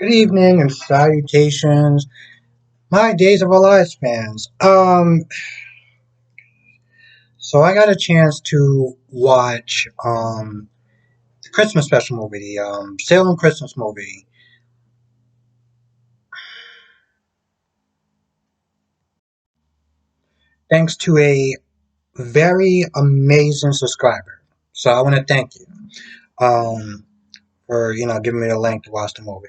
Good evening and salutations, my Days of Our Lives fans. So I got a chance to watch the Christmas special movie, the Salem Christmas movie, thanks to a very amazing subscriber. So I want to thank you um for giving me the link to watch the movie.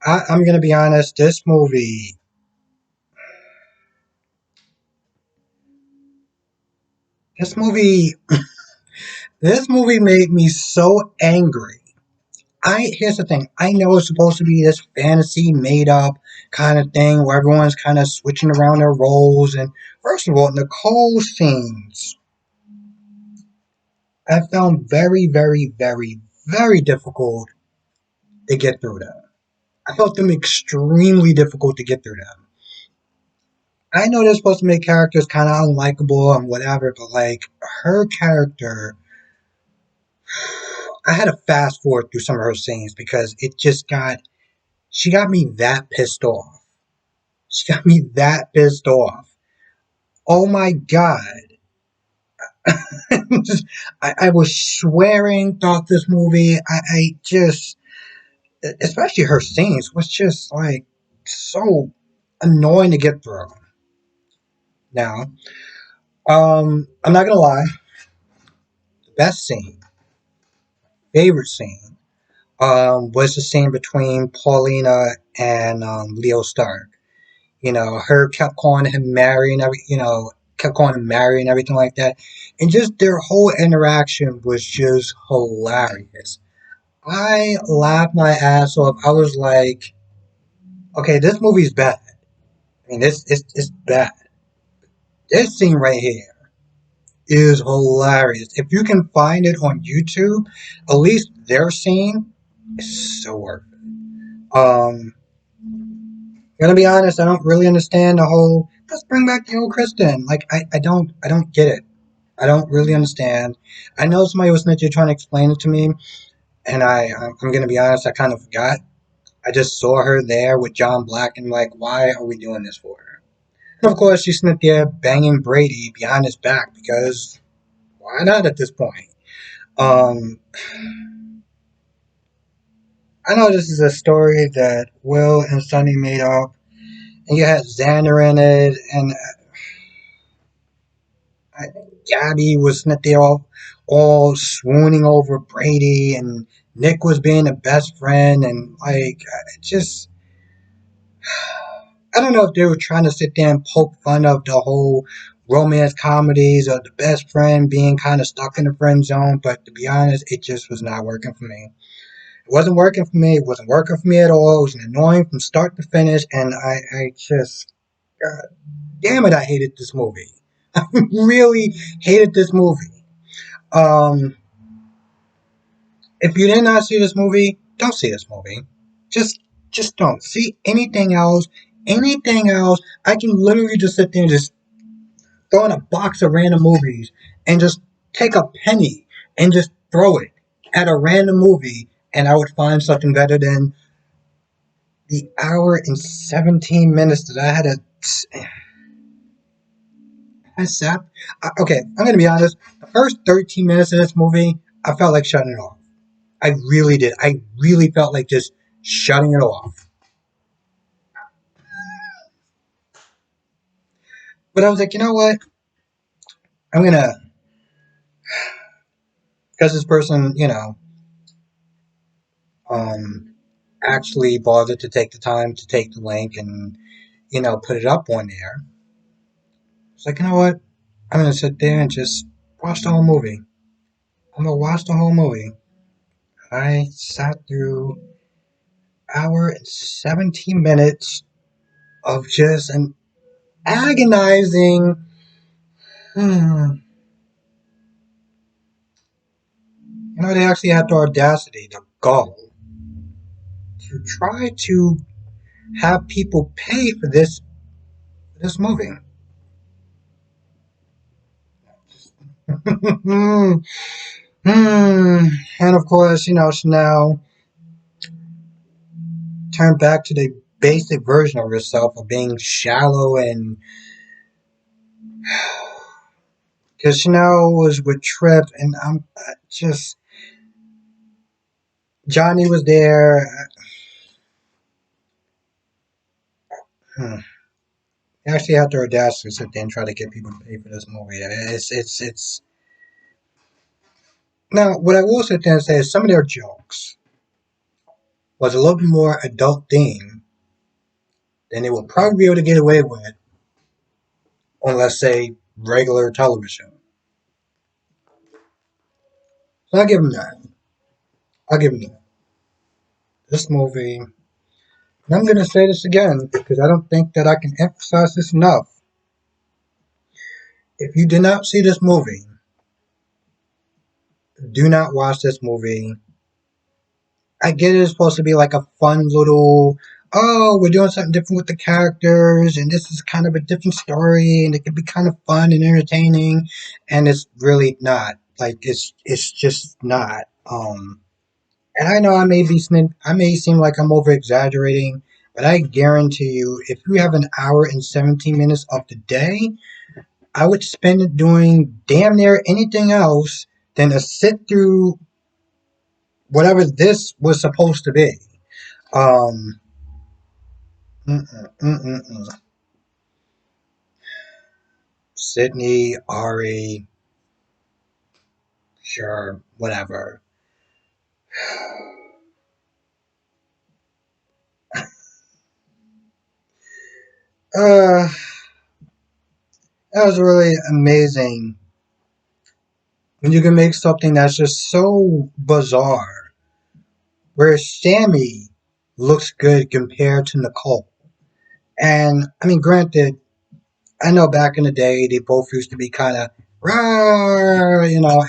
I'm gonna be honest, this movie, this movie made me so angry. I Here's the thing. I know it's supposed to be this fantasy made up kind of thing where everyone's kind of switching around their roles. And first of all, Nicole's scenes I found very, very, very, very difficult to get through them. I felt them extremely difficult to get through them. I know they're supposed to make characters kind of unlikable and whatever, but like her character, I had to fast forward through some of her scenes because she got me that pissed off. She got me that pissed off. Oh my god. I was swearing throughout this movie. I just, especially her scenes, was just like so annoying to get through. Now, I'm not gonna lie. The best scene, favorite scene, was the scene between Paulina and Leo Stark. Her kept calling him Mary and kept calling him Mary and everything like that. And just their whole interaction was just hilarious. I laughed my ass off. I was like, okay, this movie's bad. I mean, it's bad. This scene right here is hilarious. If you can find it on YouTube, at least their scene is so worth it. Gonna be honest, I don't really understand the whole let's bring back the old Kristen. Like I don't get it. I don't really understand. I know somebody was literally trying to explain it to me, and I'm gonna be honest, I kind of forgot. I just saw her there with John Black, and like, why are we doing this for her? And of course, she's sitting there banging Brady behind his back because why not at this point? Um, I know this is a story that Will and Sonny made up, and you had Xander in it, and I, Gabby was sitting there all swooning over Brady, and Nick was being a best friend, and like, just I don't know if they were trying to sit there and poke fun of the whole romance comedies of the best friend being kind of stuck in the friend zone, but to be honest, it just was not working for me. It wasn't working for me. It wasn't working for me at all. It was annoying from start to finish, and I just, God damn it, I hated this movie. I really hated this movie. Um, if you did not see this movie, don't see this movie. Just, just don't see anything else. Anything else, I can literally just sit there and just throw in a box of random movies and just take a penny and just throw it at a random movie, and I would find something better than the hour and 17 minutes that I had to. I sat. Okay, I'm gonna be honest. The first 13 minutes of this movie, I felt like shutting it off. I really did. I really felt like just shutting it off. But I was like, you know what? I'm gonna, because this person, um, actually bothered to take the time to take the link and put it up on there. It's like, you know what? I'm gonna sit there and just watch the whole movie. I'm gonna watch the whole movie. I sat through hour and 17 minutes of just an agonizing. They actually had the audacity, the gall, to try to have people pay for this movie. And of course, Chanel. turn back to the basic version of herself of being shallow and because Chanel was with Trip and I'm just Johnny was there. Hmm. They actually had the audacity to sit there and try to get people to pay for this movie. It's now what I will sit there and say is some of their jokes was a little bit more adult theme than they will probably be able to get away with on, let's say, regular television. So I'll give them that. I'll give them that. This movie, and I'm going to say this again because I don't think that I can emphasize this enough. If you did not see this movie, do not watch this movie. I get it's supposed to be like a fun little, oh, we're doing something different with the characters, and this is kind of a different story, and it can be kind of fun and entertaining, and it's really not. Like it's just not. And I know I may seem like I'm over exaggerating, but I guarantee you, if you have an hour and 17 minutes of the day, I would spend it doing damn near anything else than to sit through whatever this was supposed to be. Um, mm-mm, mm-mm, mm. Sydney, Ari, sure, whatever. Uh, that was really amazing when you can make something that's just so bizarre, where Sammy looks good compared to Nicole. And I mean, granted, I know back in the day they both used to be kind of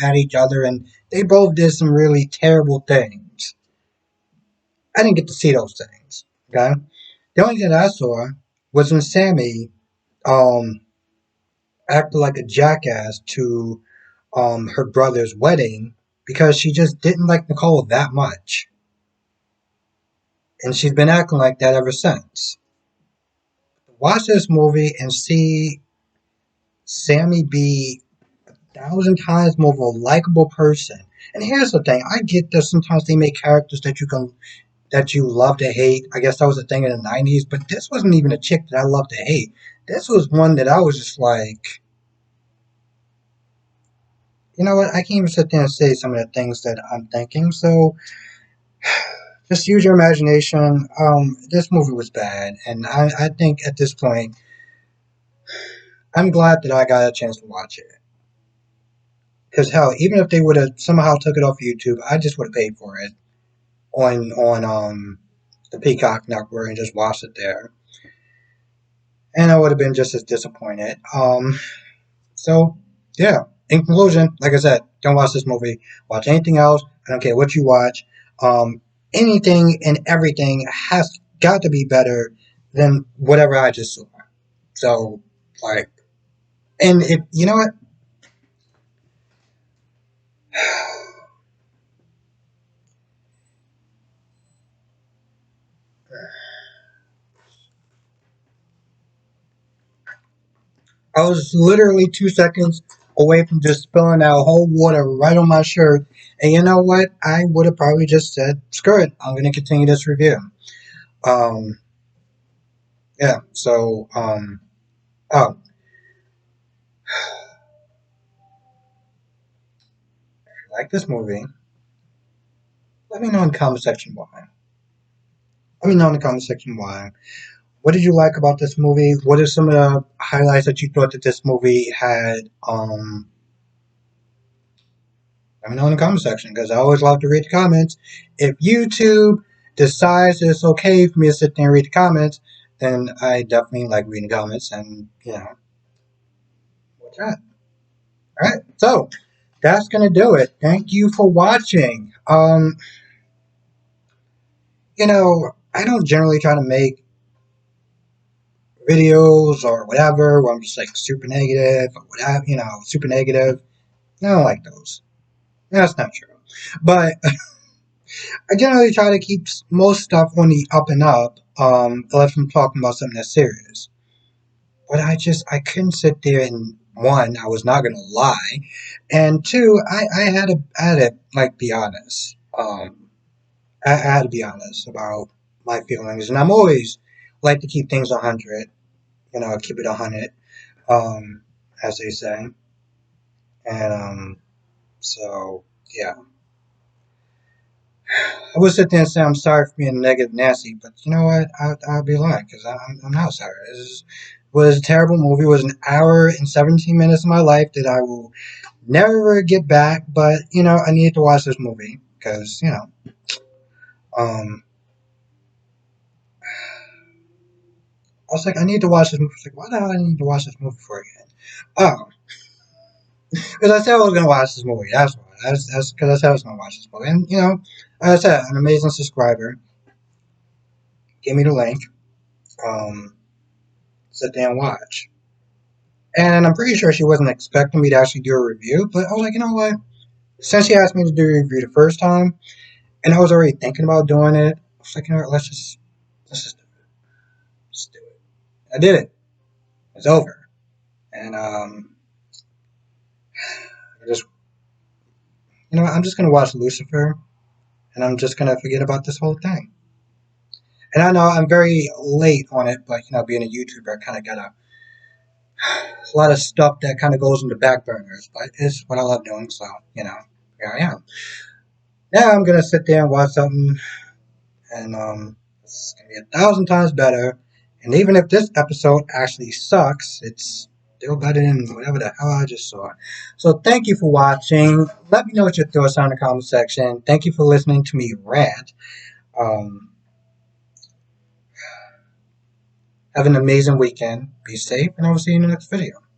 at each other, and they both did some really terrible things. I didn't get to see those things. Okay, the only thing I saw was when Sammy um acted like a jackass to her brother's wedding because she just didn't like Nicole that much, and she's been acting like that ever since. Watch this movie and see Sammy be 1,000 times more of a likable person. And here's the thing: I get that sometimes they make characters that you love to hate. I guess that was a thing in the '90s, but this wasn't even a chick that I love to hate. This was one that I was just like, you know what? I can't even sit there and say some of the things that I'm thinking. So just use your imagination. This movie was bad, and I think at this point, I'm glad that I got a chance to watch it. Because hell, even if they would have somehow took it off YouTube, I just would have paid for it on the Peacock Network and just watched it there, and I would have been just as disappointed. So yeah. In conclusion, like I said, don't watch this movie. Watch anything else. I don't care what you watch. Um, Anything and everything has got to be better than whatever I just saw. So like, and if you know what, I was literally 2 seconds away from just spilling out whole water right on my shirt. And you know what? I would have probably just said, screw it. I'm going to continue this review. Um, yeah. So, oh, if you like this movie, let me know in the comment section why. Let me know in the comment section why. What did you like about this movie? What are some of the highlights that you thought that this movie had? Let me know in the comment section because I always love to read the comments. If YouTube decides it's okay for me to sit there and read the comments, then I definitely like reading the comments and what's that? All right, so that's gonna do it. Thank you for watching. I don't generally try to make videos or whatever where I'm just like super negative or whatever, super negative. I don't like those. That's not true. But I generally try to keep most stuff on the up and up, unless I'm talking about something that's serious. But I couldn't sit there and one, I was not gonna lie, and two, I had to like be honest. I had to be honest about my feelings, and I'm always like to keep things 100, keep it 100, as they say, and so yeah. I would sit there and say I'm sorry for being negative Nancy, but you know what? I'll be lying because I'm not sorry. Was a terrible movie. It was an hour and 17 minutes of my life that I will never get back. But I needed to watch this movie because um, I was like, I need to watch this movie. I was like, why the hell I need to watch this movie for again? Oh, because I said I was gonna watch this movie. That's why. That's because I said I was gonna watch this movie. And like I said, an amazing subscriber gave me the link. Um, Sit there and watch. And I'm pretty sure she wasn't expecting me to actually do a review, but I was like, you know what? Since she asked me to do a review the first time, and I was already thinking about doing it, I was like, you know what? Let's just do it. Just do it. I did it. It's over. And I just I'm just gonna watch Lucifer, and I'm just gonna forget about this whole thing. And I know I'm very late on it, but being a YouTuber, I kind of got a lot of stuff that kind of goes into back burners, but it's what I love doing. So here I am. Now I'm gonna sit there and watch something, and it's gonna be 1,000 times better. And even if this episode actually sucks, it's still better than whatever the hell I just saw. So thank you for watching. Let me know what your thoughts are in the comment section. Thank you for listening to me rant. Um, have an amazing weekend. Be safe, and I will see you in the next video.